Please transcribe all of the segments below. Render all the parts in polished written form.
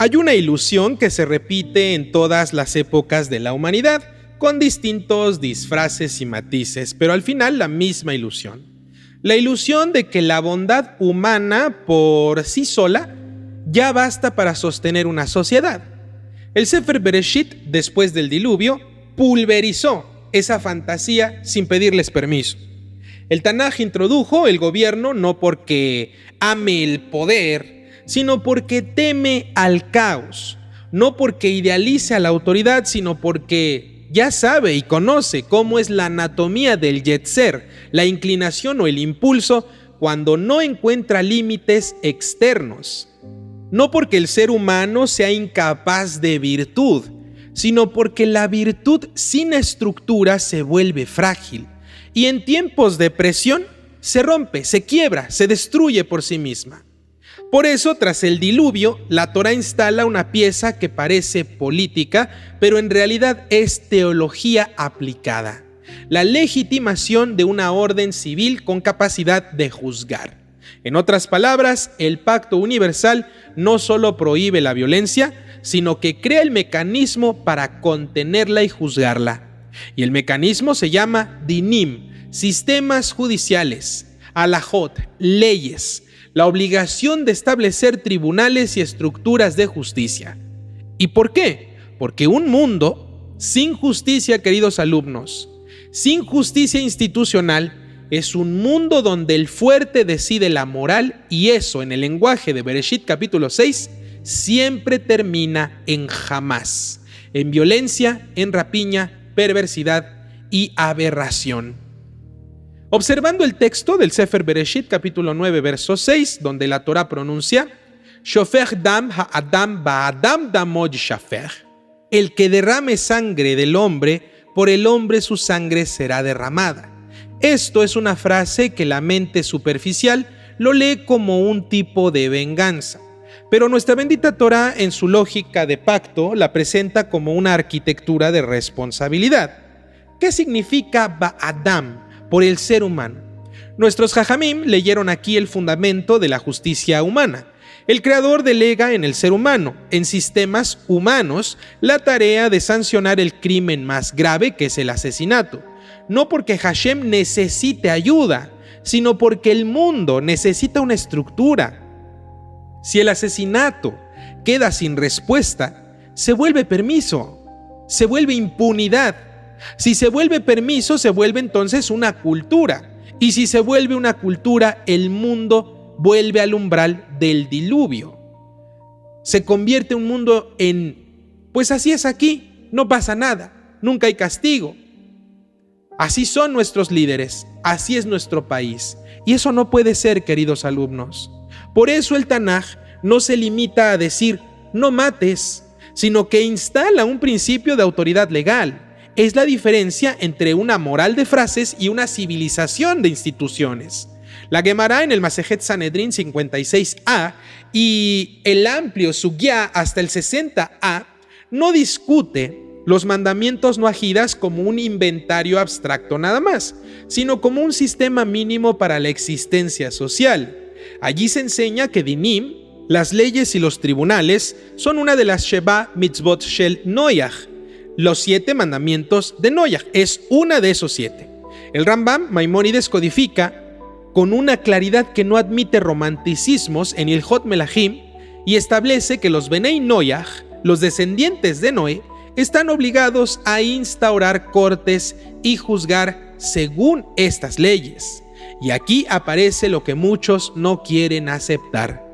Hay una ilusión que se repite en todas las épocas de la humanidad, con distintos disfraces y matices, pero al final la misma ilusión. La ilusión de que la bondad humana por sí sola ya basta para sostener una sociedad. El Sefer Bereshit, después del diluvio, pulverizó esa fantasía sin pedirles permiso. El Tanaj introdujo el gobierno no porque ame el poder, sino porque teme al caos, no porque idealice a la autoridad, sino porque ya sabe y conoce cómo es la anatomía del yetzer, la inclinación o el impulso, cuando no encuentra límites externos. No porque el ser humano sea incapaz de virtud, sino porque la virtud sin estructura se vuelve frágil y en tiempos de presión se rompe, se quiebra, se destruye por sí misma. Por eso, tras el diluvio, la Torá instala una pieza que parece política, pero en realidad es teología aplicada: la legitimación de una orden civil con capacidad de juzgar. En otras palabras, el pacto universal no solo prohíbe la violencia, sino que crea el mecanismo para contenerla y juzgarla. Y el mecanismo se llama dinim, sistemas judiciales, halajot, leyes, la obligación de establecer tribunales y estructuras de justicia. ¿Y por qué? Porque un mundo sin justicia, queridos alumnos, sin justicia institucional, es un mundo donde el fuerte decide la moral, y eso, en el lenguaje de Bereshit capítulo 6, siempre termina en jamás, en violencia, en rapiña, perversidad y aberración. Observando el texto del Sefer Bereshit capítulo 9 verso 6, donde la Torá pronuncia Shofech dam ha'adam ba'adam damo yishafech, el que derrame sangre del hombre, por el hombre su sangre será derramada. Esto es una frase que la mente superficial lo lee como un tipo de venganza, pero nuestra bendita Torá, en su lógica de pacto, la presenta como una arquitectura de responsabilidad. ¿Qué significa Ba'adam? Por el ser humano. Nuestros jajamim leyeron aquí el fundamento de la justicia humana. El Creador delega en el ser humano, en sistemas humanos, la tarea de sancionar el crimen más grave, que es el asesinato. No porque Hashem necesite ayuda, sino porque el mundo necesita una estructura. Si el asesinato queda sin respuesta, se vuelve permiso, se vuelve impunidad. Si se vuelve permiso, se vuelve entonces una cultura. Y si se vuelve una cultura, el mundo vuelve al umbral del diluvio. Se convierte un mundo en, pues así es aquí, no pasa nada, nunca hay castigo. Así son nuestros líderes, así es nuestro país. Y eso no puede ser, queridos alumnos. Por eso el Tanaj no se limita a decir no mates, sino que instala un principio de autoridad legal. Es la diferencia entre una moral de frases y una civilización de instituciones. La Gemara en el Masejet Sanedrín 56a y el amplio Sugya hasta el 60a no discute los mandamientos no ajidas como un inventario abstracto nada más, sino como un sistema mínimo para la existencia social. Allí se enseña que dinim, las leyes y los tribunales, son una de las Sheba Mitzvot Shel Noyaj, los 7 mandamientos de Noyaj, es una de esos 7. El Rambam Maimónides codifica con una claridad que no admite romanticismos en Ilhot Melahim y establece que los Benei Noyaj, los descendientes de Noé, están obligados a instaurar cortes y juzgar según estas leyes. Y aquí aparece lo que muchos no quieren aceptar.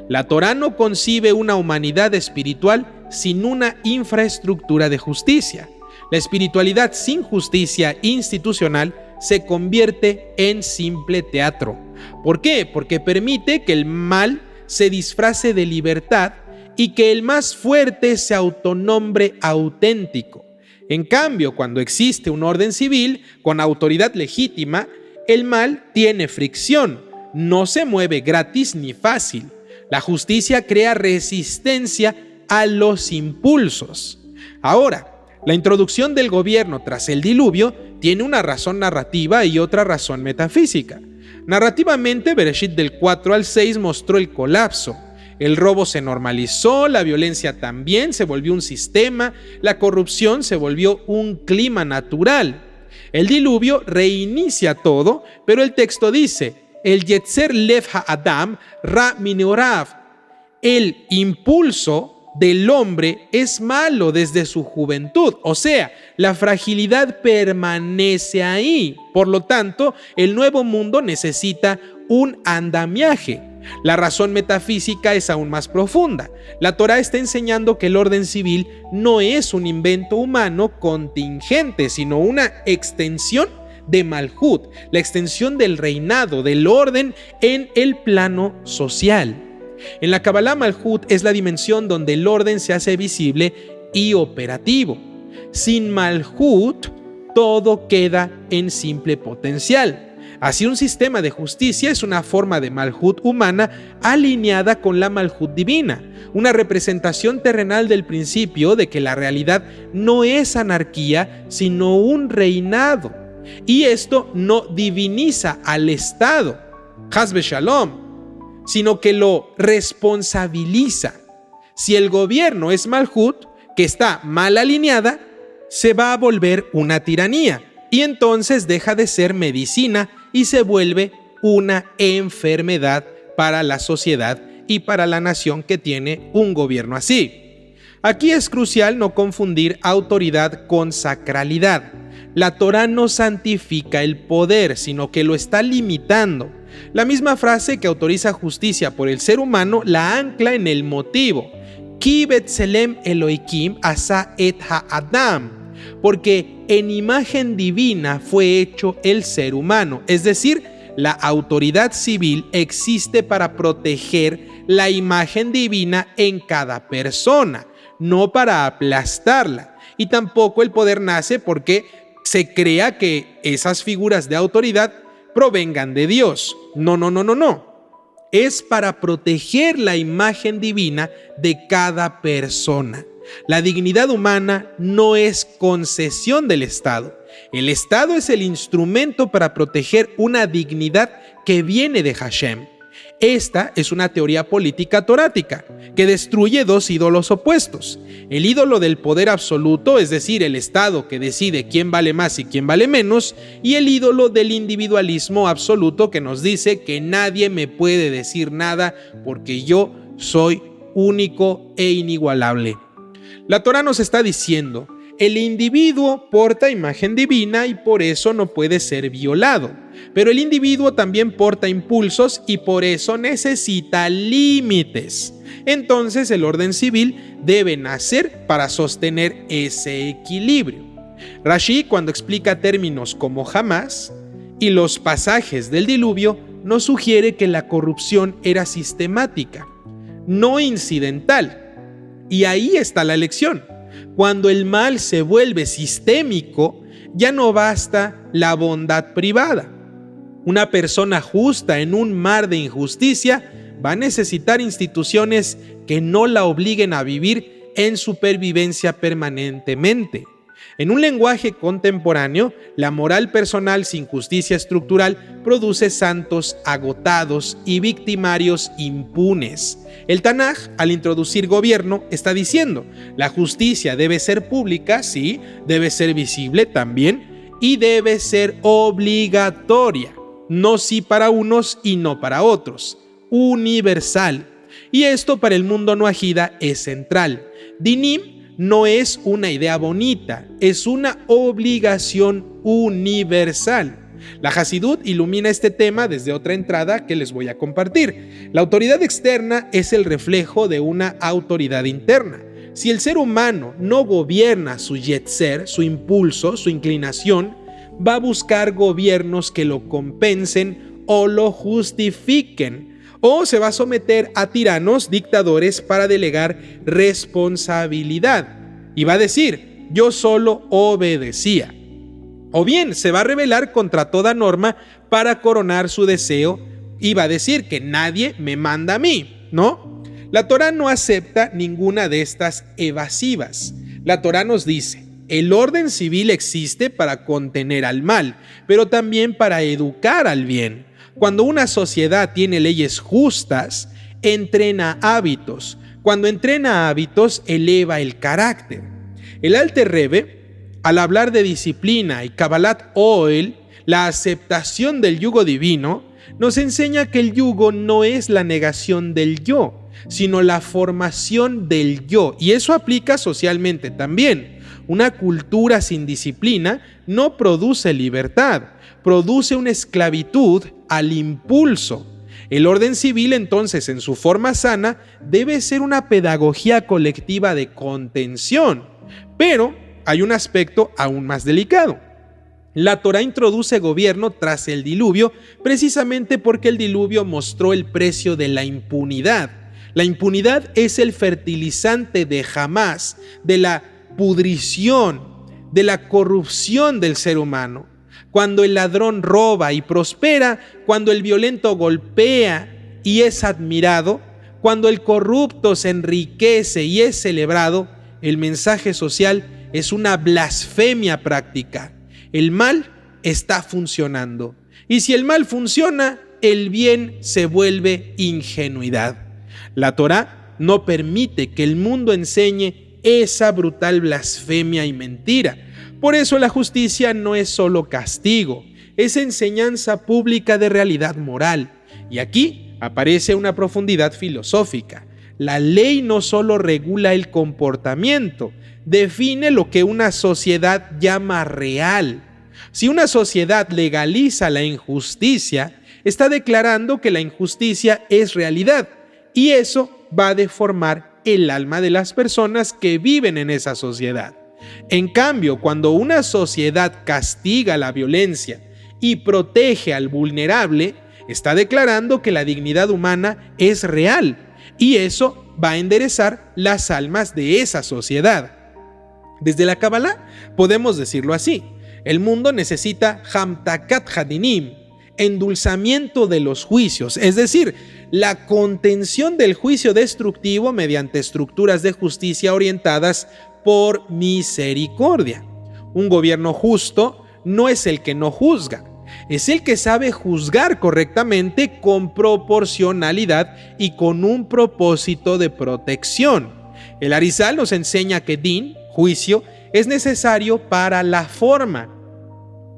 La Torá no concibe una humanidad espiritual sin una infraestructura de justicia. La espiritualidad sin justicia institucional se convierte en simple teatro. ¿Por qué? Porque permite que el mal se disfrace de libertad y que el más fuerte se autonombre auténtico. En cambio, cuando existe un orden civil con autoridad legítima, el mal tiene fricción, no se mueve gratis ni fácil. La justicia crea resistencia a los impulsos. Ahora, la introducción del gobierno tras el diluvio tiene una razón narrativa y otra razón metafísica. Narrativamente, Bereshit del 4 al 6 mostró el colapso. El robo se normalizó, la violencia también se volvió un sistema, la corrupción se volvió un clima natural. El diluvio reinicia todo, pero el texto dice, el Yetzer Lev HaAdam Ra Mineorav, el impulso del hombre es malo desde su juventud, o sea, la fragilidad permanece ahí. Por lo tanto, el nuevo mundo necesita un andamiaje. La razón metafísica es aún más profunda. La Torá está enseñando que el orden civil no es un invento humano contingente, sino una extensión de Malhut, la extensión del reinado, del orden en el plano social. En la Kabbalah, Malhut es la dimensión donde el orden se hace visible y operativo. Sin Malhut, todo queda en simple potencial. Así, un sistema de justicia es una forma de Malhut humana alineada con la Malhut divina, una representación terrenal del principio de que la realidad no es anarquía, sino un reinado. Y esto no diviniza al Estado, Haz Shalom, sino que lo responsabiliza. Si el gobierno es Malhut, que está mal alineada, se va a volver una tiranía y entonces deja de ser medicina y se vuelve una enfermedad para la sociedad y para la nación que tiene un gobierno así. Aquí es crucial no confundir autoridad con sacralidad. La Torá no santifica el poder, sino que lo está limitando. La misma frase que autoriza justicia por el ser humano la ancla en el motivo. Ki betzelem Elohikim asa et ha'adam. Porque en imagen divina fue hecho el ser humano. Es decir, la autoridad civil existe para proteger la imagen divina en cada persona, no para aplastarla. Y tampoco el poder nace porque se crea que esas figuras de autoridad provengan de Dios. No. Es para proteger la imagen divina de cada persona. La dignidad humana no es concesión del Estado. El Estado es el instrumento para proteger una dignidad que viene de Hashem. Esta es una teoría política torática que destruye dos ídolos opuestos. El ídolo del poder absoluto, es decir, el Estado que decide quién vale más y quién vale menos, y el ídolo del individualismo absoluto que nos dice que nadie me puede decir nada porque yo soy único e inigualable. La Torá nos está diciendo, el individuo porta imagen divina y por eso no puede ser violado. Pero el individuo también porta impulsos y por eso necesita límites. Entonces el orden civil debe nacer para sostener ese equilibrio. Rashi, cuando explica términos como jamás y los pasajes del diluvio, nos sugiere que la corrupción era sistemática, no incidental. Y ahí está la lección. Cuando el mal se vuelve sistémico, ya no basta la bondad privada. Una persona justa en un mar de injusticia va a necesitar instituciones que no la obliguen a vivir en supervivencia permanentemente. En un lenguaje contemporáneo, la moral personal sin justicia estructural produce santos agotados y victimarios impunes. El Tanaj, al introducir gobierno, está diciendo, la justicia debe ser pública, sí, debe ser visible también, y debe ser obligatoria, no sí para unos y no para otros, universal. Y esto para el mundo noajida es central. Dinim no es una idea bonita, es una obligación universal. La Hasidut ilumina este tema desde otra entrada que les voy a compartir. La autoridad externa es el reflejo de una autoridad interna. Si el ser humano no gobierna su yetzer, su impulso, su inclinación, va a buscar gobiernos que lo compensen o lo justifiquen, o se va a someter a tiranos, dictadores para delegar responsabilidad. Y va a decir, yo solo obedecía. O bien se va a rebelar contra toda norma para coronar su deseo y va a decir que nadie me manda a mí, ¿no? La Torá no acepta ninguna de estas evasivas. La Torá nos dice, el orden civil existe para contener al mal, pero también para educar al bien. Cuando una sociedad tiene leyes justas, entrena hábitos. Cuando entrena hábitos, eleva el carácter. El Alter Rebbe, al hablar de disciplina y Kabbalat Oel, la aceptación del yugo divino, nos enseña que el yugo no es la negación del yo, sino la formación del yo. Y eso aplica socialmente también. Una cultura sin disciplina no produce libertad, produce una esclavitud al impulso. El orden civil, entonces, en su forma sana, debe ser una pedagogía colectiva de contención. Pero hay un aspecto aún más delicado. La Torá introduce gobierno tras el diluvio precisamente porque el diluvio mostró el precio de la impunidad. La impunidad es el fertilizante de Hamás, de la pudrición, de la corrupción del ser humano. Cuando el ladrón roba y prospera, cuando el violento golpea y es admirado, cuando el corrupto se enriquece y es celebrado, el mensaje social es una blasfemia práctica. El mal está funcionando. Y si el mal funciona, el bien se vuelve ingenuidad. La Torá no permite que el mundo enseñe esa brutal blasfemia y mentira. Por eso la justicia no es solo castigo, es enseñanza pública de realidad moral. Y aquí aparece una profundidad filosófica. La ley no solo regula el comportamiento, define lo que una sociedad llama real. Si una sociedad legaliza la injusticia, está declarando que la injusticia es realidad, y eso va a deformar el alma de las personas que viven en esa sociedad. En cambio, cuando una sociedad castiga la violencia y protege al vulnerable, está declarando que la dignidad humana es real, y eso va a enderezar las almas de esa sociedad. Desde la Kabbalah podemos decirlo así: el mundo necesita hamtakat hadinim, endulzamiento de los juicios, es decir, la contención del juicio destructivo mediante estructuras de justicia orientadas por misericordia. Un gobierno justo no es el que no juzga, es el que sabe juzgar correctamente con proporcionalidad y con un propósito de protección. El Arizal nos enseña que din, juicio, es necesario para la forma,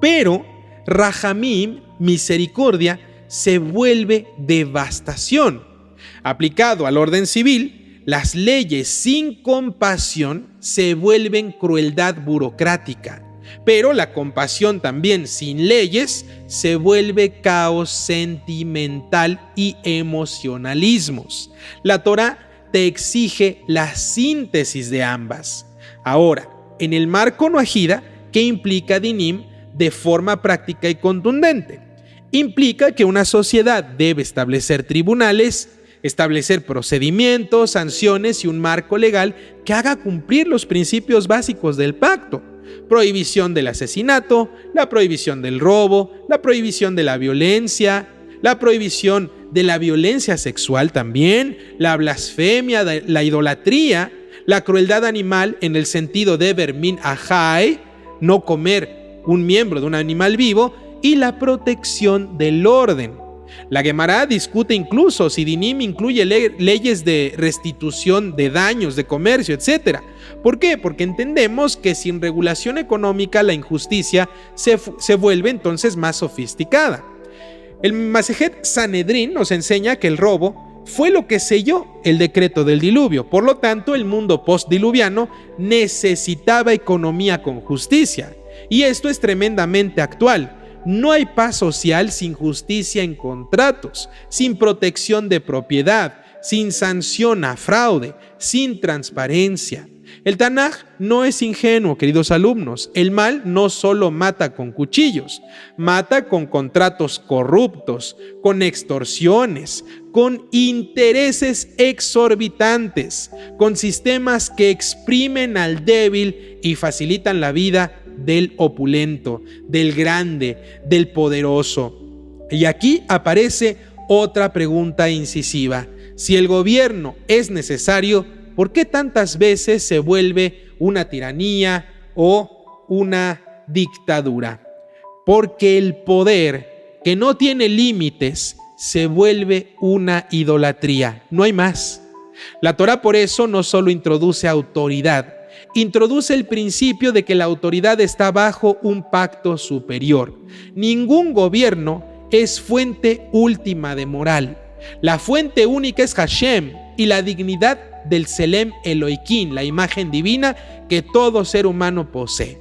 pero Rahamim, misericordia, se vuelve devastación. Aplicado al orden civil, las leyes sin compasión se vuelven crueldad burocrática, pero la compasión también sin leyes se vuelve caos sentimental y emocionalismos. La Torá te exige la síntesis de ambas. Ahora, en el marco noajida, ¿qué implica dinim de forma práctica y contundente? Implica que una sociedad debe establecer tribunales, establecer procedimientos, sanciones y un marco legal que haga cumplir los principios básicos del pacto. Prohibición del asesinato, la prohibición del robo, la prohibición de la violencia, la prohibición de la violencia sexual también, la blasfemia, la idolatría, la crueldad animal en el sentido de vermin ajai, no comer un miembro de un animal vivo, y la protección del orden. La Guemará discute incluso si dinim incluye leyes de restitución de daños, de comercio, etc. ¿Por qué? Porque entendemos que sin regulación económica la injusticia se vuelve entonces más sofisticada. El Masejet Sanedrín nos enseña que el robo fue lo que selló el decreto del diluvio. Por lo tanto, el mundo postdiluviano necesitaba economía con justicia. Y esto es tremendamente actual. No hay paz social sin justicia en contratos, sin protección de propiedad, sin sanción a fraude, sin transparencia. El Tanaj no es ingenuo, queridos alumnos. El mal no solo mata con cuchillos, mata con contratos corruptos, con extorsiones, con intereses exorbitantes, con sistemas que exprimen al débil y facilitan la vida del opulento, del grande, del poderoso. Y aquí aparece otra pregunta incisiva. Si el gobierno es necesario, ¿por qué tantas veces se vuelve una tiranía o una dictadura? Porque el poder, que no tiene límites, se vuelve una idolatría. No hay más. La Torá por eso no solo introduce autoridad, introduce el principio de que la autoridad está bajo un pacto superior. Ningún gobierno es fuente última de moral. La fuente única es Hashem y la dignidad del Selem Elohim, la imagen divina que todo ser humano posee.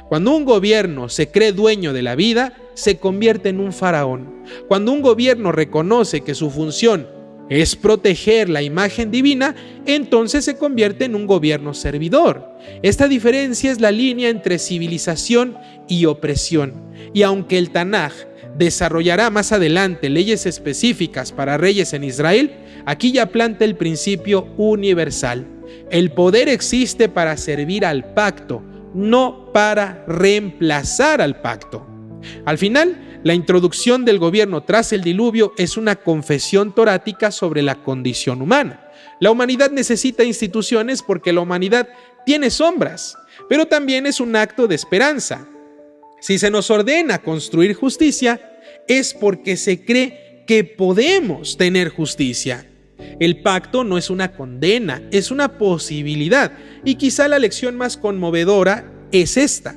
Cuando un gobierno se cree dueño de la vida, se convierte en un faraón. Cuando un gobierno reconoce que su función es proteger la imagen divina, entonces se convierte en un gobierno servidor. Esta diferencia es la línea entre civilización y opresión. Y aunque el Tanaj desarrollará más adelante leyes específicas para reyes en Israel, aquí ya planta el principio universal. El poder existe para servir al pacto, no para reemplazar al pacto. Al final, la introducción del gobierno tras el diluvio es una confesión torática sobre la condición humana. La humanidad necesita instituciones porque la humanidad tiene sombras, pero también es un acto de esperanza. Si se nos ordena construir justicia, es porque se cree que podemos tener justicia. El pacto no es una condena, es una posibilidad. Y quizá la lección más conmovedora es esta.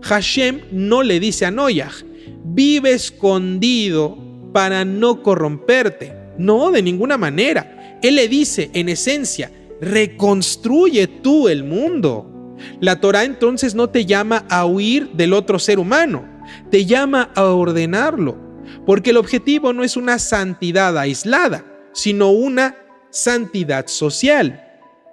Hashem no le dice a Noach: vive escondido para no corromperte. No, de ninguna manera. Él le dice, en esencia, reconstruye tú el mundo. La Torá entonces no te llama a huir del otro ser humano, te llama a ordenarlo, porque el objetivo no es una santidad aislada, sino una santidad social.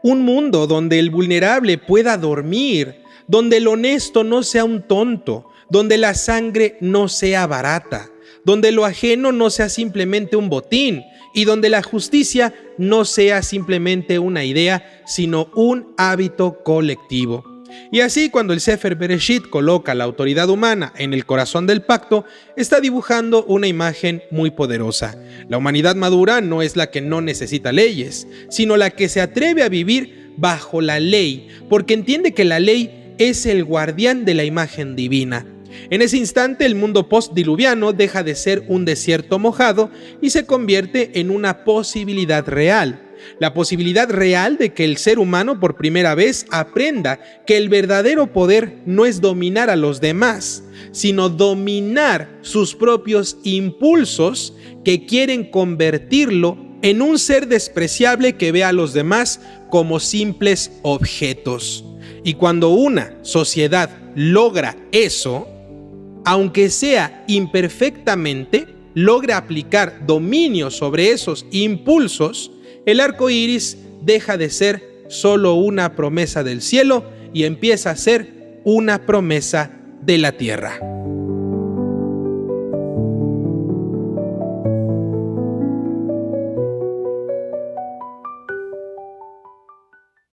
Un mundo donde el vulnerable pueda dormir, donde el honesto no sea un tonto, donde la sangre no sea barata, donde lo ajeno no sea simplemente un botín y donde la justicia no sea simplemente una idea, sino un hábito colectivo. Y así, cuando el Sefer Bereshit coloca la autoridad humana en el corazón del pacto, está dibujando una imagen muy poderosa. La humanidad madura no es la que no necesita leyes, sino la que se atreve a vivir bajo la ley, porque entiende que la ley es el guardián de la imagen divina. En ese instante, el mundo postdiluviano deja de ser un desierto mojado y se convierte en una posibilidad real. La posibilidad real de que el ser humano por primera vez aprenda que el verdadero poder no es dominar a los demás, sino dominar sus propios impulsos que quieren convertirlo en un ser despreciable que ve a los demás como simples objetos. Y cuando una sociedad logra eso, aunque sea imperfectamente, logra aplicar dominio sobre esos impulsos, el arco iris deja de ser solo una promesa del cielo y empieza a ser una promesa de la tierra.